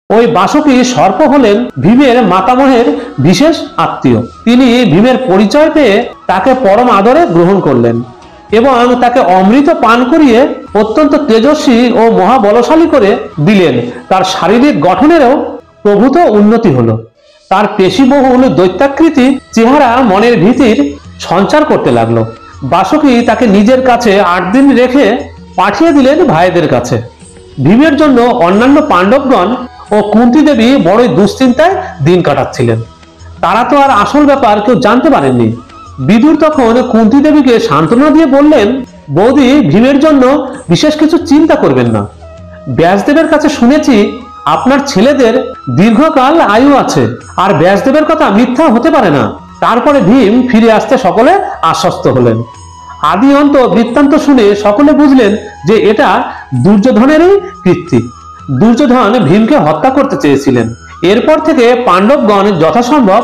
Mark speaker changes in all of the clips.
Speaker 1: ওই বাসুকি সর্প হলেন ভীমের মাতামহের বিশেষ আত্মীয়। তিনি ভীমের পরিচয় পেয়ে তাকে পরম আদরে গ্রহণ করলেন এবং তাকে অমৃত পান করিয়ে অত্যন্ত তেজস্বী ও মহাবলশালী করে দিলেন। তার শারীরিক গঠনেরও প্রভূত উন্নতি হলো। তার পেশিবহুল দৈত্যাকৃতি চেহারা মনের ভীতির সঞ্চার করতে লাগলো। বাসুকি তাকে নিজের কাছে 8 দিন রেখে পাঠিয়ে দিলেন ভাইদের কাছে। ভীমের জন্য অন্যান্য পাণ্ডবগণ ও কুন্তি দেবী বড়ই দুশ্চিন্তায় দিন কাটাচ্ছিলেন। তারা তো আর আসল ব্যাপার কেউ জানতে পারেননি। বিদুর তখন কুন্তি দেবীকে সান্ত্বনা দিয়ে বললেন, বৌদি, ভীমের জন্য বিশেষ কিছু চিন্তা করবেন না। ব্যাসদেবের কাছে শুনেছি আপনার ছেলেদের দীর্ঘকাল আয়ু আছে, আর ব্যাসদেবের কথা মিথ্যা হতে পারে না। তারপরে ভীম ফিরে আসতে সকলে আশ্বস্ত হলেন। আদি অন্ত বৃত্তান্ত শুনে সকলে বুঝলেন যে এটা দুর্যোধনেরই কীর্তি। দুর্যোধন ভীমকে হত্যা করতে চেয়েছিলেন। এরপর থেকে পাণ্ডবগণ যথাসম্ভব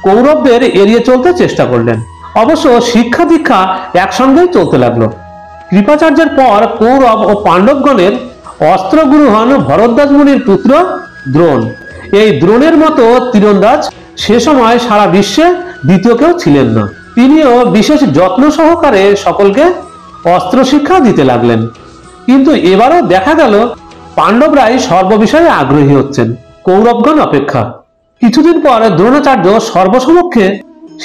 Speaker 1: কৌরবদের এড়িয়ে চলতে চেষ্টা করলেন। অবশ্য শিক্ষা দীক্ষা একসঙ্গেই চলতে লাগলো। কৃপাচার্যের পর কৌরব ও পাণ্ডবগণের অস্ত্রগুরু হন ভরদ্বাজ মুনির পুত্র দ্রোণ। এই দ্রোণের মতো তীরন্দাজ সে সময় সারা বিশ্বে দ্বিতীয় কেউ ছিলেন না। তিনিও বিশেষ যত্ন সহকারে সকলকে অস্ত্র শিক্ষা দিতে লাগলেন। কিন্তু এবারও দেখা গেল পাণ্ডবরাই সর্ববিষয়ে আগ্রহী হচ্ছেন কৌরবগণ অপেক্ষা। কিছুদিন পর দ্রোণাচার্য সর্বসমক্ষে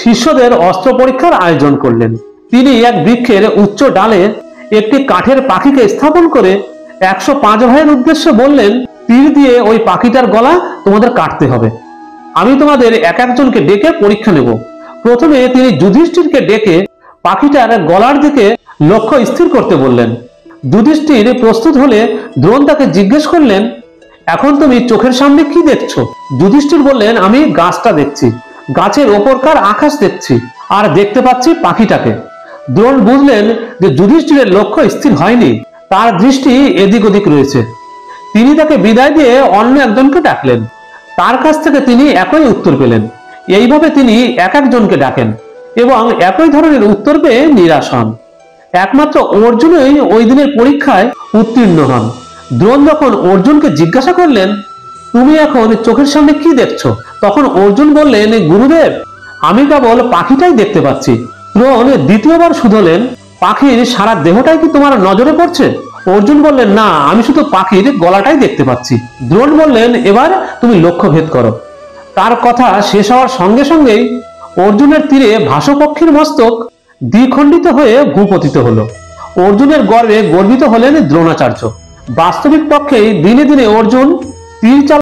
Speaker 1: শিষ্যদের অস্ত্র পরীক্ষার আয়োজন করলেন। তিনি এক বৃক্ষের উচ্চ ডালে একটি কাঠের পাখিকে স্থাপন করে 105 ভাইয়ের উদ্দেশ্যে বললেন, তীর দিয়ে ওই পাখিটার গলা তোমাদের কাটতে হবে। আমি তোমাদের এক একজনকে ডেকে পরীক্ষা নেব। প্রথমে তিনি যুধিষ্ঠিরকে ডেকে পাখিটার গলার দিকে লক্ষ্য স্থির করতে বললেন। যুধিষ্ঠির প্রস্তুত হলে দ্রোণ তাকে জিজ্ঞেস করলেন, এখন তুমি চোখের সামনে কি দেখছো? যুধিষ্ঠির বললেন, আমি গাছটা দেখছি, গাছের ওপরকার আকাশ দেখছি, আর দেখতে পাচ্ছি পাখিটাকে। দ্রোণ বুঝলেন যে যুধিষ্ঠিরের লক্ষ্য স্থির হয়নি, তার দৃষ্টি এদিক ওদিক রয়েছে। তিনি তাকে বিদায় দিয়ে অন্য একজনকে ডাকলেন। তার কাছ থেকে তিনি একই উত্তর পেলেন। এইভাবে তিনি এক একজনকে ডাকেন এবং একই ধরনের উত্তর পেয়ে নিরাশ হন। একমাত্র অর্জুনই ওই দিনের পরীক্ষায় উত্তীর্ণ হন। দ্রোণ যখন অর্জুনকে জিজ্ঞাসা করলেন, তুমি এখন চোখের সামনে কি দেখছো? তখন অর্জুন বললেন, গুরুদেব, আমি কেবল পাখিটাই দেখতে পাচ্ছি। দ্রোণ দ্বিতীয়বার শুধলেন, পাখির সারা দেহটাই কি তোমার নজরে পড়ছে? অর্জুন বললেন, না, আমি শুধু পাখির গলাটাই দেখতে পাচ্ছি। দ্রোণ বললেন, এবার তুমি লক্ষ্য ভেদ করো। তার কথা শেষ হওয়ার সঙ্গে সঙ্গেই অর্জুনের তীরে ভাসপক্ষীর মস্তক দ্বিখণ্ডিত হয়ে ভূপতিত হলো। অর্জুনের গর্বে গর্বিত হলেন দ্রোণাচার্য। বাস্তবিক পক্ষেই দিনে দিনে অর্জুন তীর